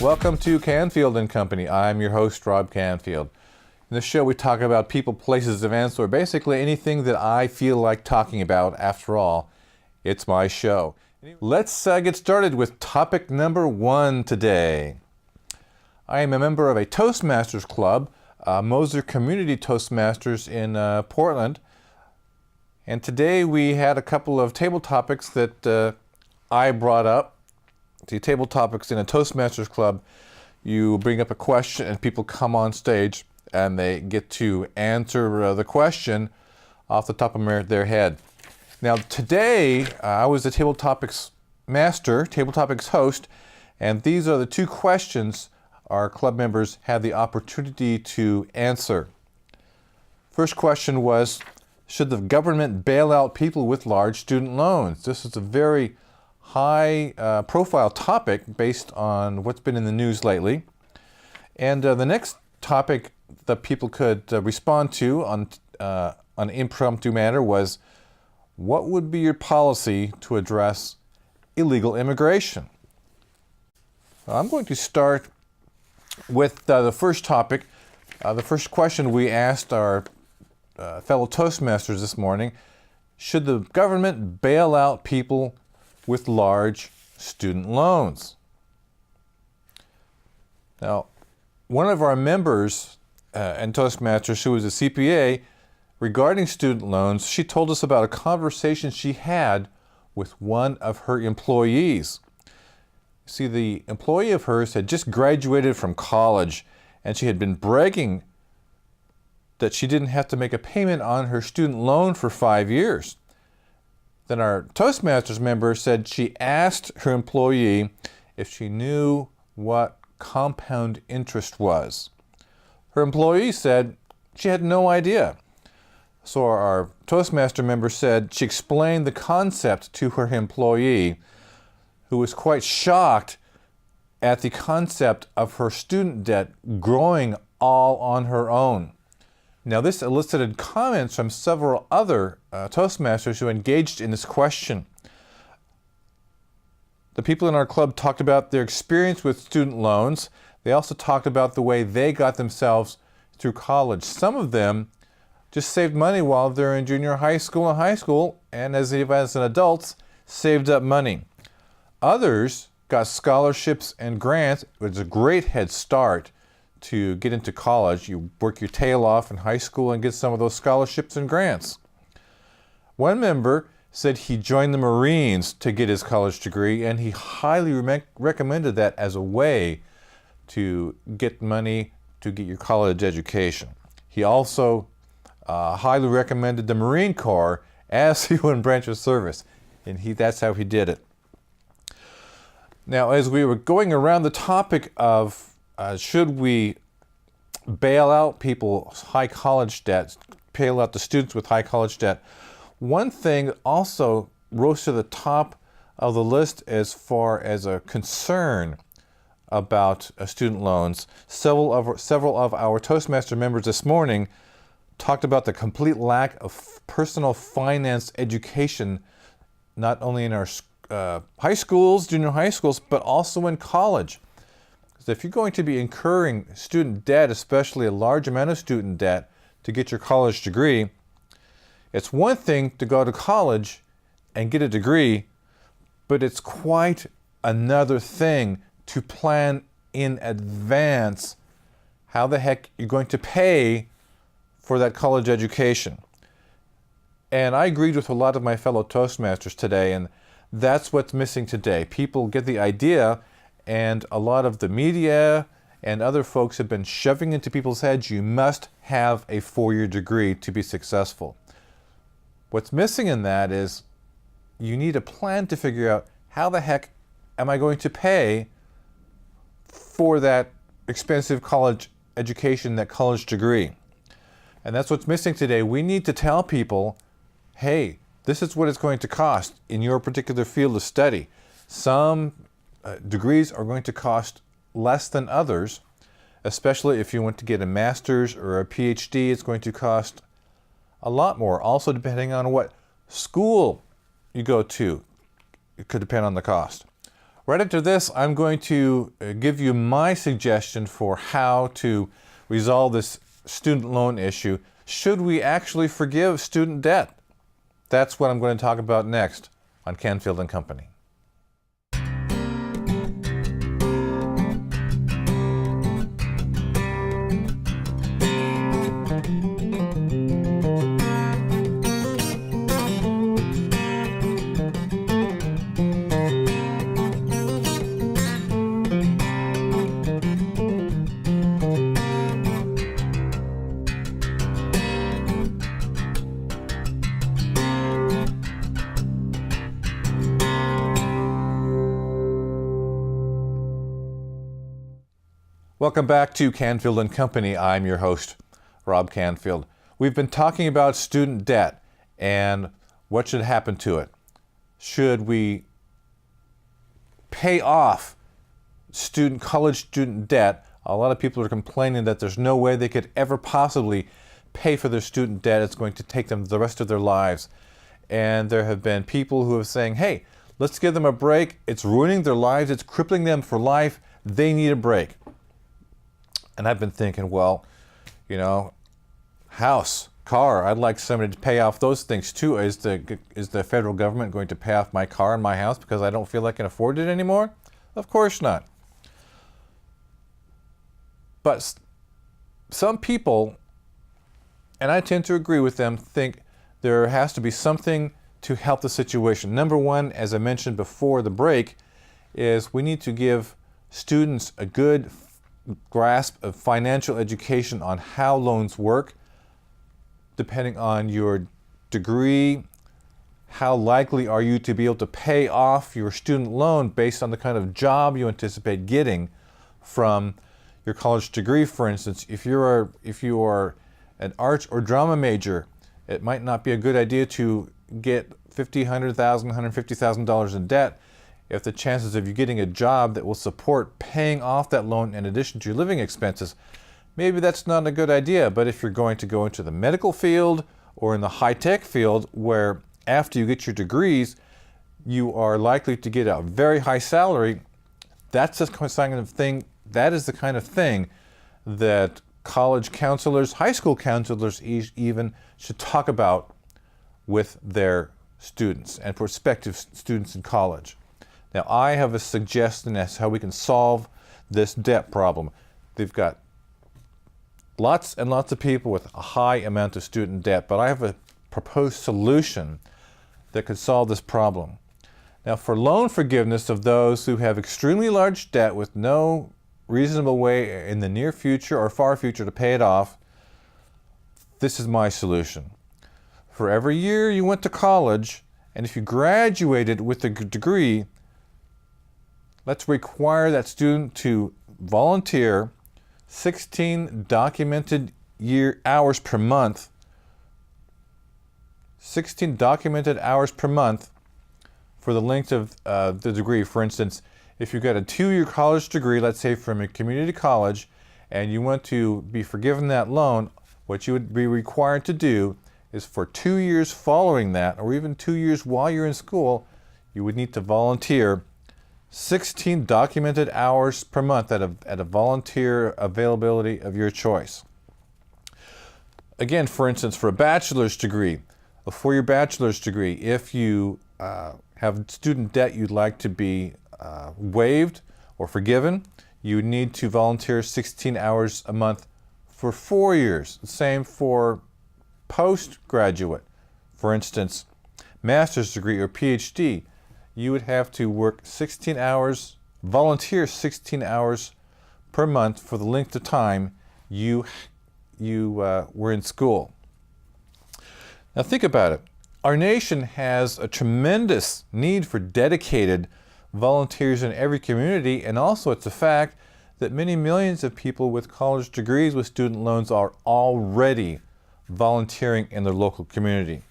Welcome to Canfield Company. I'm your host, Rob Canfield. In this show, we talk about people, places, events, or basically anything that I feel like talking about. After all, it's my show. Let's get started with topic number 1 today. I am a member of a Toastmasters club, Moser Community Toastmasters in Portland. And today we had a couple of table topics that I brought up. The table topics in a Toastmasters club, you bring up a question and people come on stage and they get to answer the question off the top of their head. Now today, I was the table topics master, table topics host, and these are the 2 questions our club members had the opportunity to answer. First question was, should the government bail out people with large student loans? This is a very high profile topic based on what's been in the news lately. And the next topic that people could respond to on an impromptu manner was, what would be your policy to address illegal immigration? I'm going to start with the first topic. The first question we asked our fellow Toastmasters this morning: should the government bail out people with large student loans? Now, one of our members and Toastmasters, who was a CPA, regarding student loans, she told us about a conversation she had with one of her employees. See, the employee of hers had just graduated from college, and she had been bragging that she didn't have to make a payment on her student loan for 5 years. Then our Toastmasters member said she asked her employee if she knew what compound interest was. Her employee said she had no idea. So our Toastmaster member said she explained the concept to her employee, who was quite shocked at the concept of her student debt growing all on her own. Now, this elicited comments from several other Toastmasters who engaged in this question. The people in our club talked about their experience with student loans. They also talked about the way they got themselves through college. Some of them just saved money while they're in junior high school, and as an adults, saved up money. Others got scholarships and grants. It was a great head start to get into college. You work your tail off in high school and get some of those scholarships and grants. One member said he joined the Marines to get his college degree, and he highly recommended that as a way to get money to get your college education. He also highly recommended the Marine Corps as he went branch of service, and that's how he did it. Now, as we were going around the topic of should we bail out people's high college debt, bail out the students with high college debt, one thing also rose to the top of the list as far as a concern about student loans. Several of our Toastmaster members this morning talked about the complete lack of personal finance education, not only in our high schools, junior high schools, but also in college. If you're going to be incurring student debt, especially a large amount of student debt, to get your college degree, it's one thing to go to college and get a degree, but it's quite another thing to plan in advance how the heck you're going to pay for that college education. And I agreed with a lot of my fellow Toastmasters today, and that's what's missing today. People get the idea, and a lot of the media and other folks have been shoving into people's heads, you must have a 4-year degree to be successful. What's missing in that is you need a plan to figure out, how the heck am I going to pay for that expensive college education, that college degree? And that's what's missing today. We need to tell people, hey, this is what it's going to cost in your particular field of study. Some degrees are going to cost less than others, especially if you want to get a master's or a PhD. It's going to cost a lot more. Also, depending on what school you go to, it could depend on the cost. Right after this, I'm going to give you my suggestion for how to resolve this student loan issue. Should we actually forgive student debt? That's what I'm going to talk about next on Canfield Company. Welcome back to Canfield Company. I'm your host, Rob Canfield. We've been talking about student debt and what should happen to it. Should we pay off college student debt? A lot of people are complaining that there's no way they could ever possibly pay for their student debt. It's going to take them the rest of their lives. And there have been people who are saying, hey, let's give them a break. It's ruining their lives. It's crippling them for life. They need a break. And I've been thinking, well, house, car, I'd like somebody to pay off those things too. Is the federal government going to pay off my car and my house because I don't feel I can afford it anymore? Of course not. But some people, and I tend to agree with them, think there has to be something to help the situation. Number one, as I mentioned before the break, is we need to give students a good grasp of financial education on how loans work, depending on your degree. How likely are you to be able to pay off your student loan based on the kind of job you anticipate getting from your college degree? For instance, if you are an arts or drama major, it might not be a good idea to get $50,000, $100,000, $150,000 in debt if the chances of you getting a job that will support paying off that loan in addition to your living expenses. Maybe that's not a good idea. But if you're going to go into the medical field or in the high-tech field where after you get your degrees you are likely to get a very high salary, that is the kind of thing that college counselors, high school counselors even should talk about with their students and prospective students in college. Now, I have a suggestion as to how we can solve this debt problem. They've got lots and lots of people with a high amount of student debt, but I have a proposed solution that could solve this problem. Now, for loan forgiveness of those who have extremely large debt with no reasonable way in the near future or far future to pay it off, this is my solution. For every year you went to college, and if you graduated with a degree, let's require that student to volunteer 16 documented hours per month. 16 documented hours per month for the length of the degree. For instance, if you've got a 2-year college degree, let's say from a community college, and you want to be forgiven that loan, what you would be required to do is for 2 years following that, or even 2 years while you're in school, you would need to volunteer 16 documented hours per month at a volunteer availability of your choice. Again, for instance, for a bachelor's degree, a 4-year bachelor's degree, if you have student debt you'd like to be waived or forgiven, you need to volunteer 16 hours a month for 4 years. The same for postgraduate. For instance, master's degree or PhD, you would have to work 16 hours, volunteer 16 hours per month for the length of time you were in school. Now think about it. Our nation has a tremendous need for dedicated volunteers in every community, and also it's a fact that many millions of people with college degrees with student loans are already volunteering in their local community.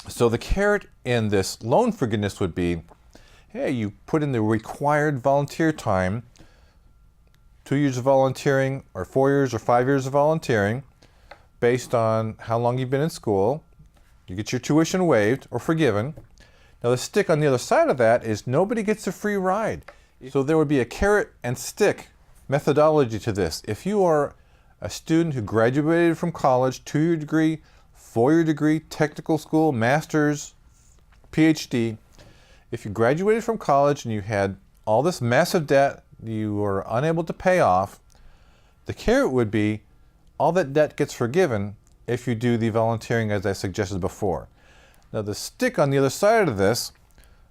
So the carrot in this loan forgiveness would be, hey, you put in the required volunteer time, 2 years of volunteering, or 4 years or 5 years of volunteering, based on how long you've been in school. You get your tuition waived or forgiven. Now the stick on the other side of that is nobody gets a free ride. So there would be a carrot and stick methodology to this. If you are a student who graduated from college, 2-year degree, 4-year degree, technical school, master's, PhD, if you graduated from college and you had all this massive debt you were unable to pay off, the carrot would be all that debt gets forgiven if you do the volunteering as I suggested before. Now the stick on the other side of this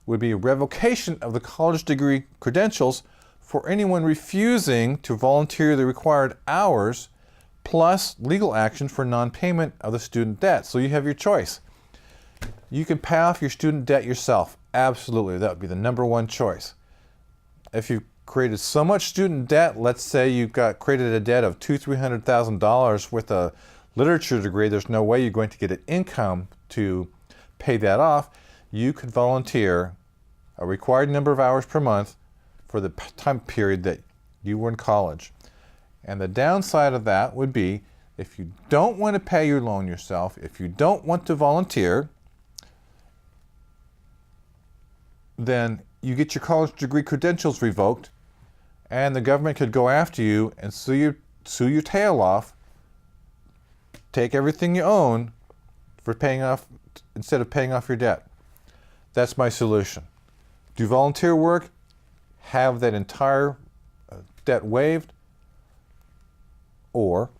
would be revocation of the college degree credentials for anyone refusing to volunteer the required hours, plus legal action for non-payment of the student debt. So you have your choice. You can pay off your student debt yourself. Absolutely, that would be the number one choice. If you've created so much student debt, let's say you've created a debt of $200,000-$300,000 with a literature degree, there's no way you're going to get an income to pay that off. You could volunteer a required number of hours per month for the time period that you were in college. And the downside of that would be if you don't want to pay your loan yourself, if you don't want to volunteer, then you get your college degree credentials revoked and the government could go after you and sue your tail off, take everything you own for paying off instead of paying off your debt. That's my solution. Do volunteer work, have that entire debt waived, or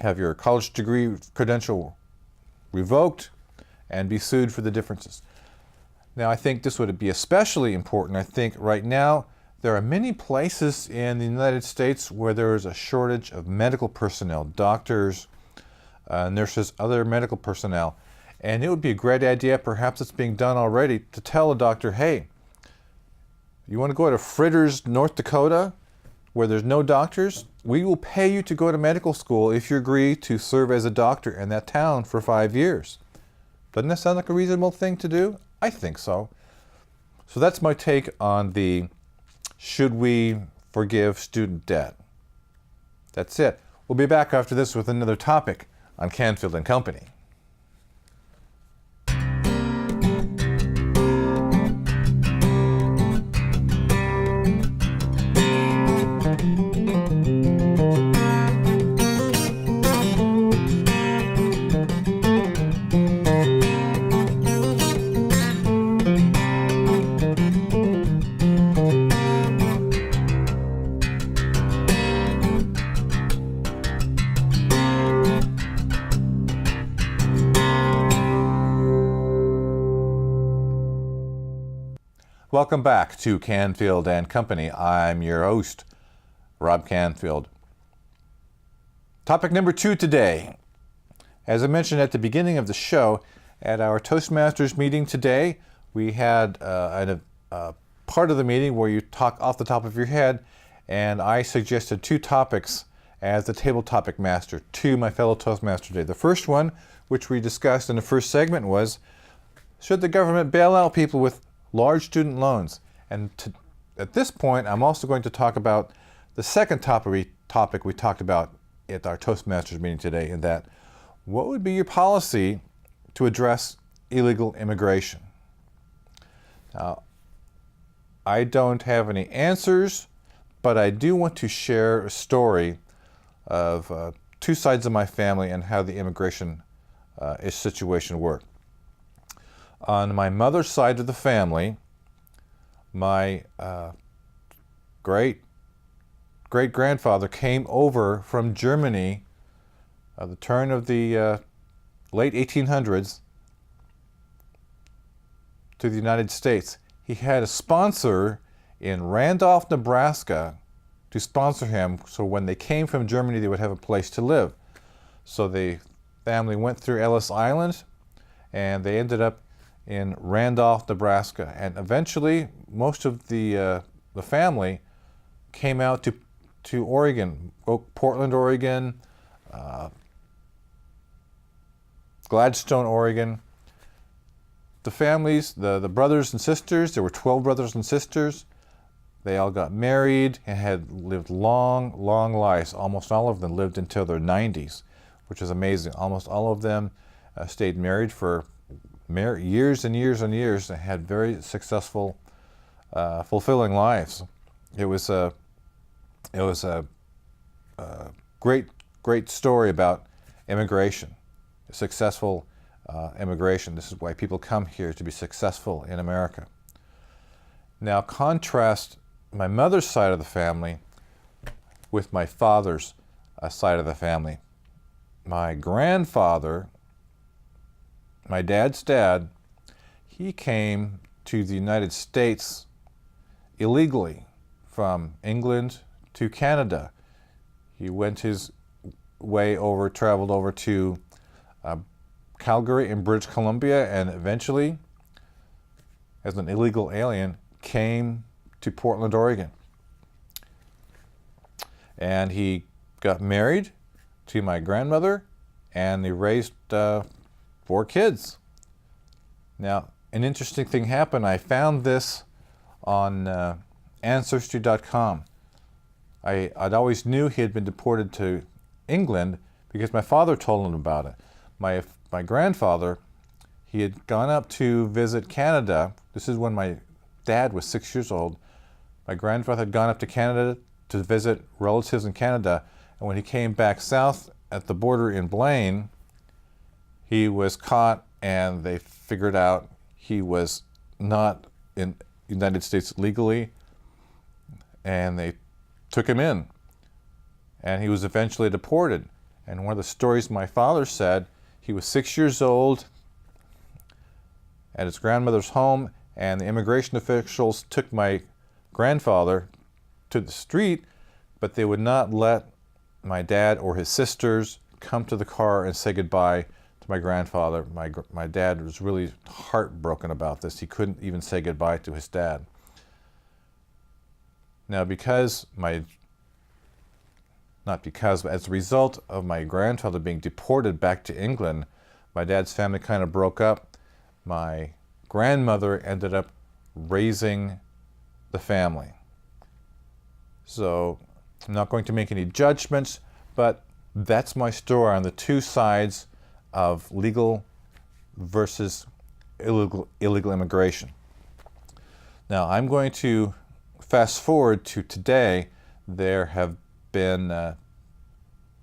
have your college degree credential revoked and be sued for the differences. Now, I think this would be especially important. I think right now there are many places in the United States where there is a shortage of medical personnel, doctors, nurses, other medical personnel. And it would be a great idea, perhaps it's being done already, to tell a doctor, hey, you want to go to Fritters, North Dakota, where there's no doctors? We will pay you to go to medical school if you agree to serve as a doctor in that town for 5 years. Doesn't that sound like a reasonable thing to do? I think so. So that's my take on the should we forgive student debt. That's it. We'll be back after this with another topic on Canfield Company. Welcome back to Canfield Company. I'm your host, Rob Canfield. Topic number 2 today. As I mentioned at the beginning of the show, at our Toastmasters meeting today, we had a part of the meeting where you talk off the top of your head, and I suggested 2 topics as the table topic master to my fellow Toastmaster today. The first one, which we discussed in the first segment, was should the government bail out people with large student loans? And at this point, I'm also going to talk about the second topic we talked about at our Toastmasters meeting today, in that what would be your policy to address illegal immigration? Now, I don't have any answers, but I do want to share a story of 2 sides of my family and how the immigration situation worked. On my mother's side of the family, my great-grandfather came over from Germany at the turn of the late 1800s to the United States. He had a sponsor in Randolph, Nebraska to sponsor him, so when they came from Germany they would have a place to live. So the family went through Ellis Island and they ended up in Randolph, Nebraska, and eventually most of the family came out to Oregon, Portland, Oregon, Gladstone, Oregon. The families, the brothers and sisters, there were 12 brothers and sisters. They all got married and had lived long, long lives. Almost all of them lived until their 90s, which is amazing. Almost all of them stayed married for years and years and years, and had very successful fulfilling lives. It was a great story about immigration, successful immigration. This is why people come here, to be successful in America. Now contrast my mother's side of the family with my father's side of the family. My grandfather, my dad's dad, he came to the United States illegally from England to Canada. He went his way over, traveled over to Calgary in British Columbia, and eventually, as an illegal alien, came to Portland, Oregon. And he got married to my grandmother, and they raised 4 kids. Now, an interesting thing happened. I found this on Ancestry.com. I'd always knew he had been deported to England because my father told him about it. My grandfather, he had gone up to visit Canada. This is when my dad was 6 years old. My grandfather had gone up to Canada to visit relatives in Canada, and when he came back south at the border in Blaine, he was caught, and they figured out he was not in the United States legally, and they took him in, and he was eventually deported. And one of the stories my father said, he was 6 years old at his grandmother's home, and the immigration officials took my grandfather to the street, but they would not let my dad or his sisters come to the car and say goodbye to my grandfather. My dad was really heartbroken about this. He couldn't even say goodbye to his dad. Now, as a result of my grandfather being deported back to England, my dad's family kind of broke up. My grandmother ended up raising the family. So I'm not going to make any judgments, but that's my story on the two sides of legal versus illegal immigration. Now I'm going to fast forward to today. There have been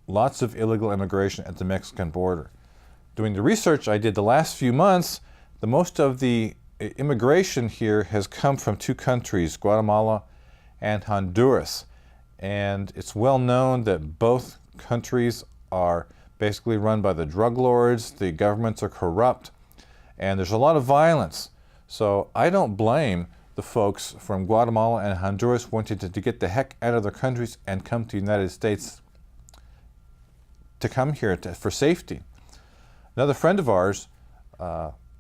lots of illegal immigration at the Mexican border. Doing the research I did the last few months, the most of the immigration here has come from 2 countries, Guatemala and Honduras. And it's well known that both countries are basically run by the drug lords, the governments are corrupt, and there's a lot of violence. So I don't blame the folks from Guatemala and Honduras wanting to get the heck out of their countries and come to the United States to come here for safety. Another friend of ours,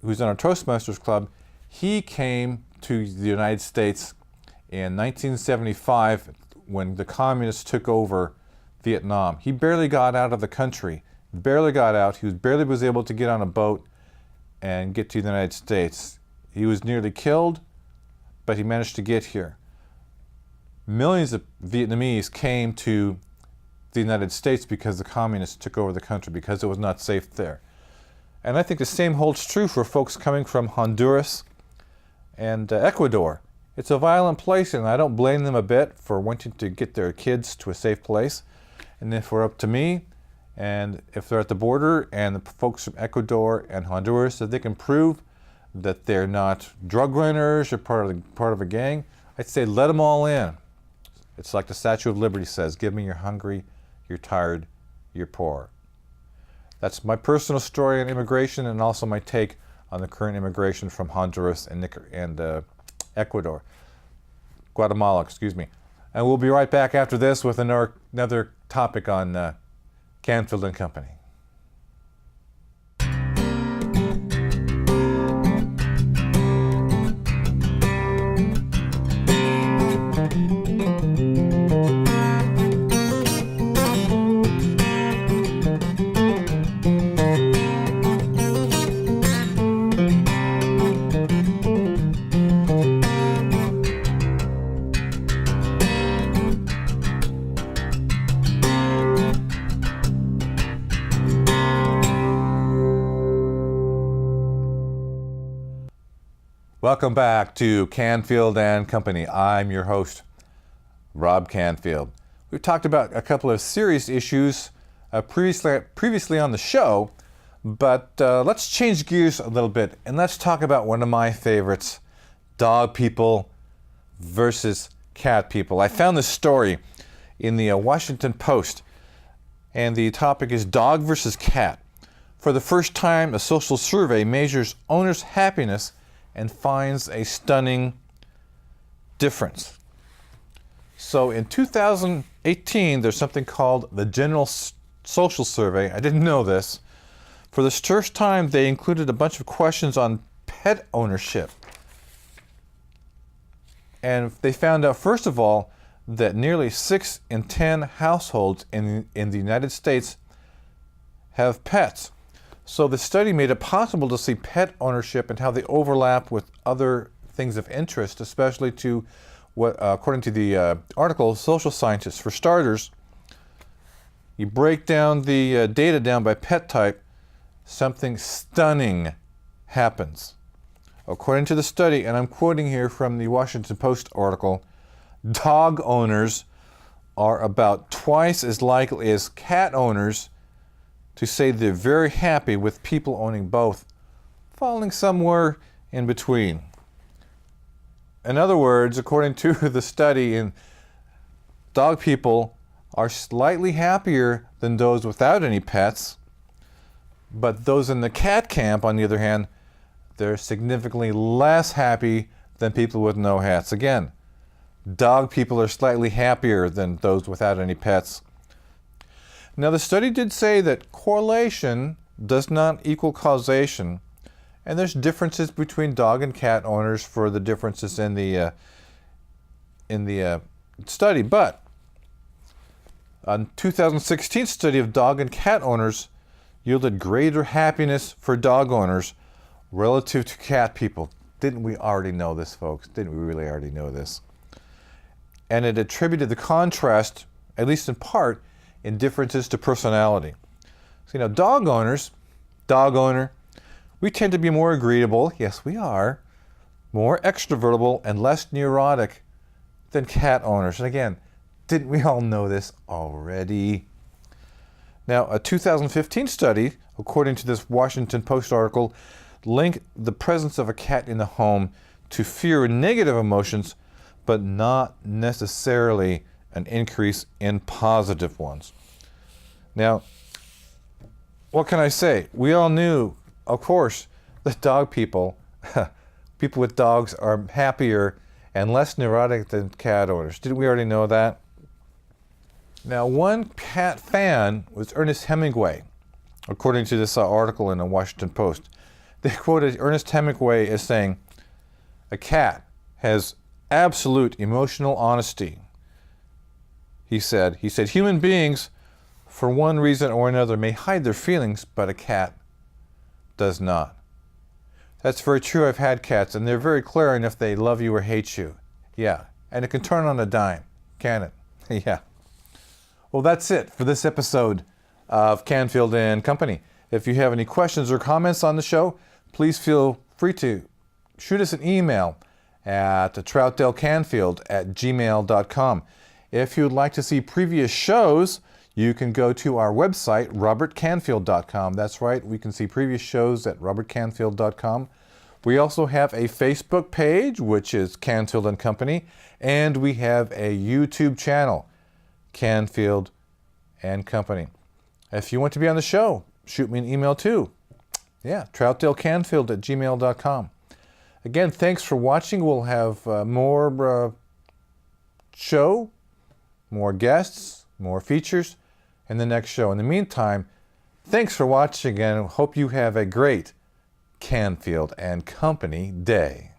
who's in our Toastmasters Club, he came to the United States in 1975 when the communists took over Vietnam. He barely got out of the country, barely got out. He barely was able to get on a boat and get to the United States. He was nearly killed, but he managed to get here. Millions of Vietnamese came to the United States because the communists took over the country, because it was not safe there. And I think the same holds true for folks coming from Honduras and Ecuador. It's a violent place, and I don't blame them a bit for wanting to get their kids to a safe place. And if it were up to me, and if they're at the border and the folks from Ecuador and Honduras, if they can prove that they're not drug runners or part of a gang, I'd say let them all in. It's like the Statue of Liberty says, give me you're hungry, you're tired, you're poor. That's my personal story on immigration, and also my take on the current immigration from Honduras and Guatemala, excuse me. And we'll be right back after this with another topic on Canfield Company. Welcome back to Canfield and Company. I'm your host, Rob Canfield. We've talked about a couple of serious issues previously on the show, but let's change gears a little bit and let's talk about one of my favorites, dog people versus cat people. I found this story in the Washington Post, and the topic is dog versus cat. For the first time, a social survey measures owners' happiness and finds a stunning difference. So in 2018, there's something called the General Social Survey. I didn't know this. For the first time, they included a bunch of questions on pet ownership. And they found out, first of all, that nearly 6 in 10 households in the United States have pets. So the study made it possible to see pet ownership and how they overlap with other things of interest, especially to what, according to the article, social scientists. For starters, you break down the data down by pet type, something stunning happens. According to the study, and I'm quoting here from the Washington Post article, dog owners are about twice as likely as cat owners to say they're very happy with people owning both, falling somewhere in between. In other words, according to the study, dog people are slightly happier than those without any pets, but those in the cat camp, on the other hand, they're significantly less happy than people with no pets. Again, dog people are slightly happier than those without any pets. Now, the study did say that correlation does not equal causation, and there's differences between dog and cat owners for the differences in the study. But a 2016 study of dog and cat owners yielded greater happiness for dog owners relative to cat people. Didn't we already know this, folks? Didn't we really already know this? And it attributed the contrast, at least in part, in differences to personality. So, dog owner, we tend to be more agreeable, yes we are, more extrovertible and less neurotic than cat owners. And again, didn't we all know this already? Now, a 2015 study, according to this Washington Post article, linked the presence of a cat in the home to fewer negative emotions, but not necessarily an increase in positive ones. Now, what can I say? We all knew, of course, that dog people, people with dogs are happier and less neurotic than cat owners. Didn't we already know that? Now, one cat fan was Ernest Hemingway, according to this article in the Washington Post. They quoted Ernest Hemingway as saying, "A cat has absolute emotional honesty." He said, human beings, for one reason or another, may hide their feelings, but a cat does not. That's very true. I've had cats, and they're very clear on if they love you or hate you. Yeah, and it can turn on a dime, can it? Yeah. Well, that's it for this episode of Canfield and Company. If you have any questions or comments on the show, please feel free to shoot us an email at troutdalecanfield@gmail.com. If you'd like to see previous shows, you can go to our website, robertcanfield.com. That's right, we can see previous shows at robertcanfield.com. We also have a Facebook page, which is Canfield and Company, and we have a YouTube channel, Canfield and Company. If you want to be on the show, shoot me an email too. Yeah, troutdalecanfield@gmail.com. Again, thanks for watching. We'll have more show, more guests, more features in the next show. In the meantime, thanks for watching and hope you have a great Canfield and Company day.